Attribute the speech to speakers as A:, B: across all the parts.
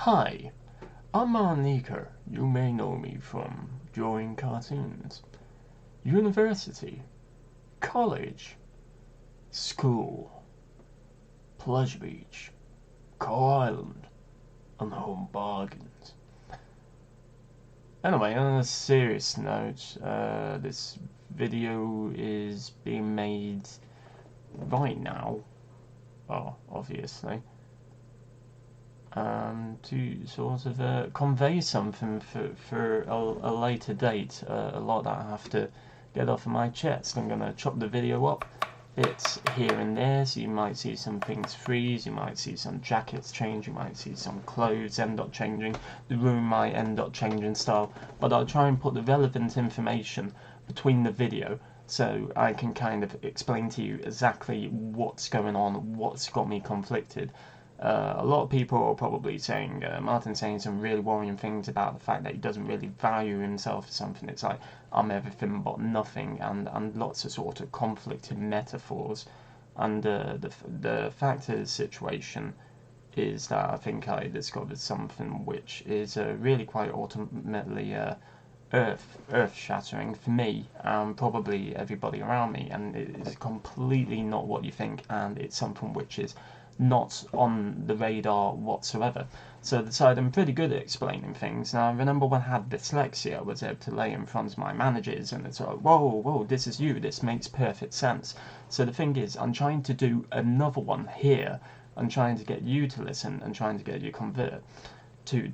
A: Hi, I'm Monica. You may know me from drawing cartoons. University, college, school, Pleasure Beach, Coal Island, and Home Bargains. Anyway, on a serious note, this video is being made right now, well, obviously, to sort of convey something for a later date, a lot that I have to get off of my chest. I'm going to chop the video up bits here and there, so you might see some things freeze, you might see some jackets change, you might see some clothes end up changing, the room might end up changing style, but I'll try and put the relevant information between the video so I can kind of explain to you exactly what's going on, what's got me conflicted. A lot of people are probably saying, Martin's saying some really worrying things about the fact that he doesn't really value himself as something. It's like, I'm everything but nothing, and lots of sort of conflicting metaphors. And the fact of the situation is that I think I discovered something which is really quite ultimately earth-shattering for me and probably everybody around me, and it is completely not what you think, and it's something which is not on the radar whatsoever. So I decided I'm pretty good at explaining things. Now, I remember when I had dyslexia, I was able to lay in front of my managers and it's like, whoa, this is you, this makes perfect sense. So the thing is, I'm trying to do another one here. I'm trying to get you to listen and trying to get you to convert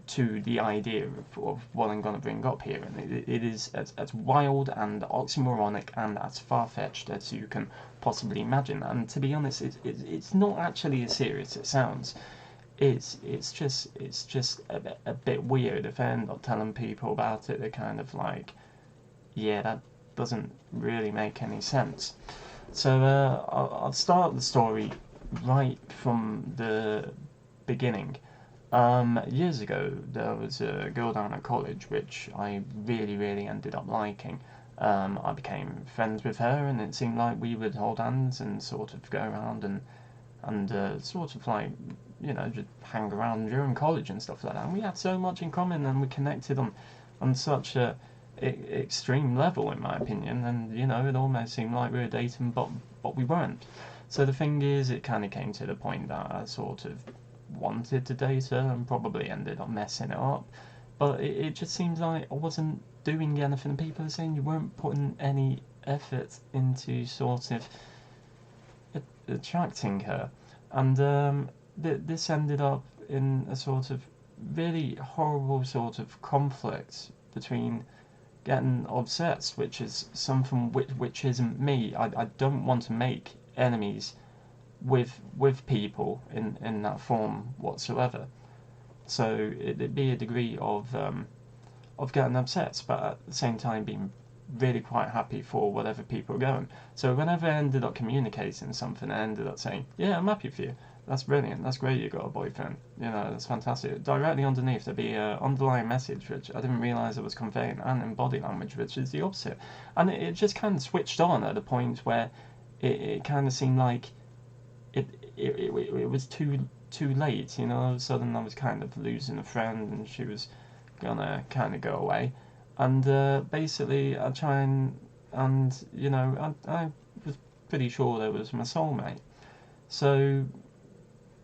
A: to the idea of what I'm going to bring up here, and it is as wild and oxymoronic and as far-fetched as you can possibly imagine. And to be honest, it's not actually as serious as it sounds. It's just a bit weird. If I end up telling people about it, they're kind of like, yeah, that doesn't really make any sense. So I'll start the story right from the beginning. Years ago, there was a girl down at college which I really ended up liking. I became friends with her, and it seemed like we would hold hands and sort of go around and sort of like, you know, just hang around during college and stuff like that. And we had so much in common, and we connected on such a extreme level, in my opinion. And you know, it almost seemed like we were dating, but we weren't. So the thing is, it kind of came to the point that I sort of wanted to date her and probably ended up messing it up, but it just seems like I wasn't doing anything. People are saying you weren't putting any effort into sort of attracting her, and this ended up in a sort of really horrible sort of conflict between getting obsessed, which is something which isn't me. I don't want to make enemies with people in that form whatsoever. So it'd be a degree of getting upset, but at the same time being really quite happy for whatever people are going. So whenever I ended up communicating something, I ended up saying, yeah, I'm happy for you. That's brilliant. That's great you got a boyfriend. You know, that's fantastic. Directly underneath there'd be an underlying message which I didn't realise I was conveying, and in body language, which is the opposite. And it just kind of switched on at a point where it kind of seemed like it was too late, you know. All of a sudden I was kind of losing a friend and she was gonna kind of go away, and basically I try and you know, I was pretty sure there was my soulmate. So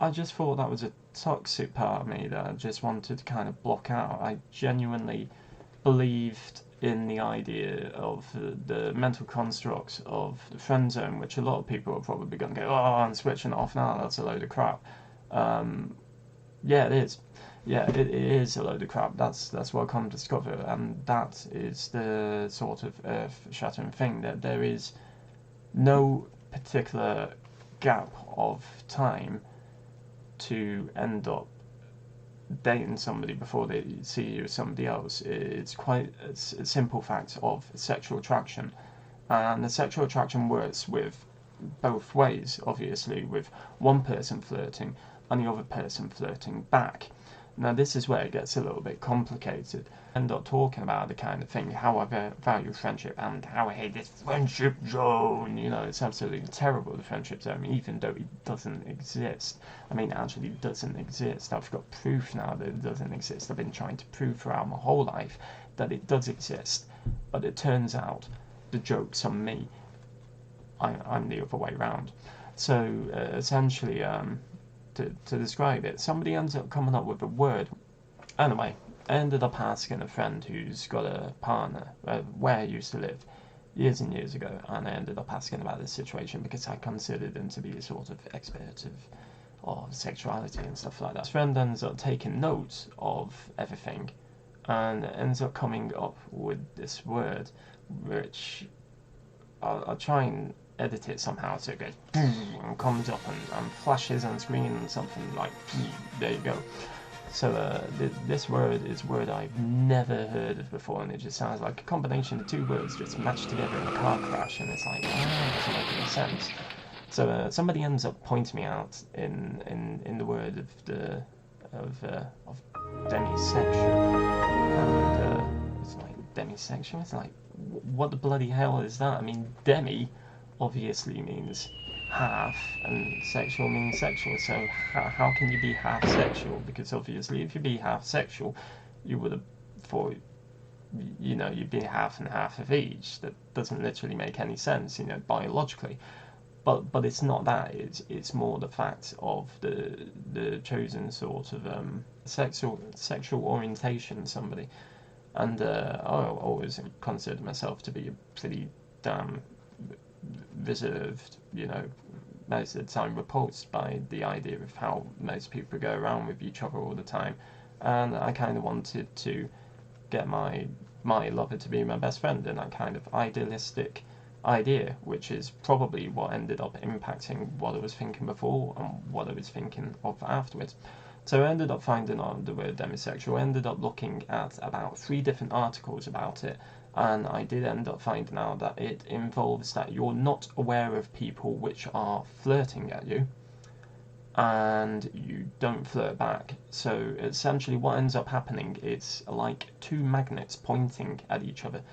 A: I just thought that was a toxic part of me that I just wanted to kind of block out. I genuinely believed in the idea of the mental constructs of the friend zone, which a lot of people are probably going to go, oh, I'm switching it off now, that's a load of crap. Yeah, it is. Yeah, it is a load of crap. That's what I come to discover, and that is the sort of earth-shattering thing, that there is no particular gap of time to end up dating somebody before they see you as somebody else. It's quite a simple fact of sexual attraction, and the sexual attraction works with both ways, obviously, with one person flirting and the other person flirting back. Now this is where it gets a little bit complicated. I end up talking about the kind of thing, how I value friendship and how I hate this friendship zone. You know, it's absolutely terrible, the friendship zone, even though it doesn't exist. I mean, actually it doesn't exist. I've got proof now that it doesn't exist. I've been trying to prove throughout my whole life that it does exist. But it turns out the joke's on me. I'm the other way around. So essentially, to describe it, somebody ends up coming up with a word. Anyway, I ended up asking a friend who's got a partner where I used to live years and years ago, and I ended up asking about this situation because I considered him to be a sort of expert of sexuality and stuff like that. This friend ends up taking notes of everything and ends up coming up with this word, which I'll try and edit it somehow so it goes and comes up and flashes on screen and something like there you go. So this word is a word I've never heard of before, and it just sounds like a combination of two words just matched together in a car crash, and it's like, it doesn't make any sense. So somebody ends up pointing me out in the word of demisexual, and it's like demisexual. It's like, what the bloody hell is that? I mean, demi obviously means half, and sexual means sexual, so how can you be half sexual? Because obviously if you be half sexual, you would have thought, you know, you'd be half and half of each. That doesn't literally make any sense, you know, biologically. But it's not that, it's more the fact of the chosen sort of sexual orientation of somebody. And I always considered myself to be a pretty damn reserved, you know, most of the time repulsed by the idea of how most people go around with each other all the time. And I kind of wanted to get my lover to be my best friend in that kind of idealistic idea, which is probably what ended up impacting what I was thinking before and what I was thinking of afterwards. So I ended up finding on the word demisexual, I ended up looking at about 3 different articles about it, and I did end up finding out that it involves that you're not aware of people which are flirting at you, and you don't flirt back. So essentially what ends up happening is like 2 magnets pointing at each other.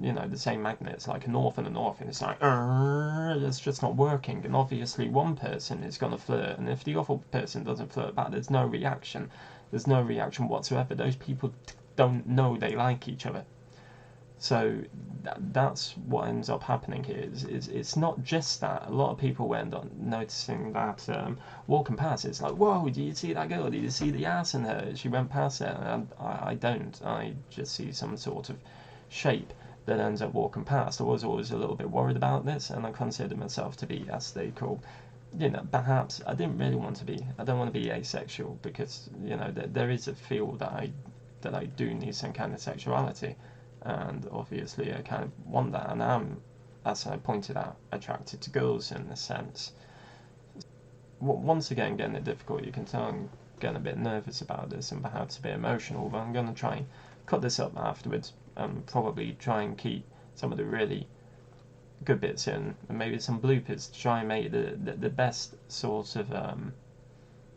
A: You know, the same magnets, like a north and a north, and it's like, it's just not working. And obviously one person is going to flirt, and if the other person doesn't flirt back, there's no reaction. There's no reaction whatsoever. Those people don't know they like each other. So that's what ends up happening here. It's not just that. A lot of people end up noticing that walking past, it's like, whoa, do you see that girl? Did you see the ass in her? She went past it. And I don't. I just see some sort of shape that ends up walking past. I was always a little bit worried about this, and I considered myself to be, as they call, you know, perhaps I didn't really want to be. I don't want to be asexual because, you know, there is a feel that I do need some kind of sexuality, and obviously I kind of want that, and I'm, as I pointed out, attracted to girls in a sense. Once again, getting it difficult. You can tell I'm getting a bit nervous about this and perhaps a bit emotional, but I'm going to try and cut this up afterwards and probably try and keep some of the really good bits in, and maybe some bloopers to try and make the best sort of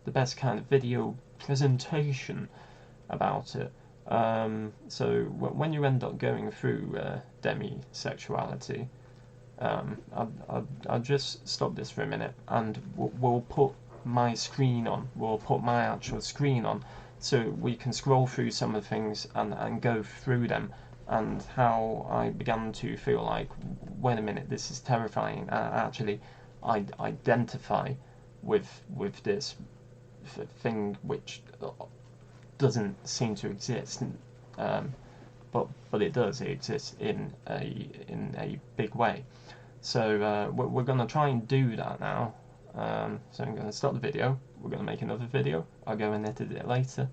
A: the best kind of video presentation about it. So when you end up going through demisexuality, I'll just stop this for a minute, and we'll put my screen on. We'll put my actual screen on, so we can scroll through some of the things and go through them, and how I began to feel like, wait a minute, this is terrifying. Actually, I identify with this thing which doesn't seem to exist, but it does. It exists in a big way. So we're going to try and do that now. So I'm going to stop the video. We're going to make another video. I'll go and edit it later.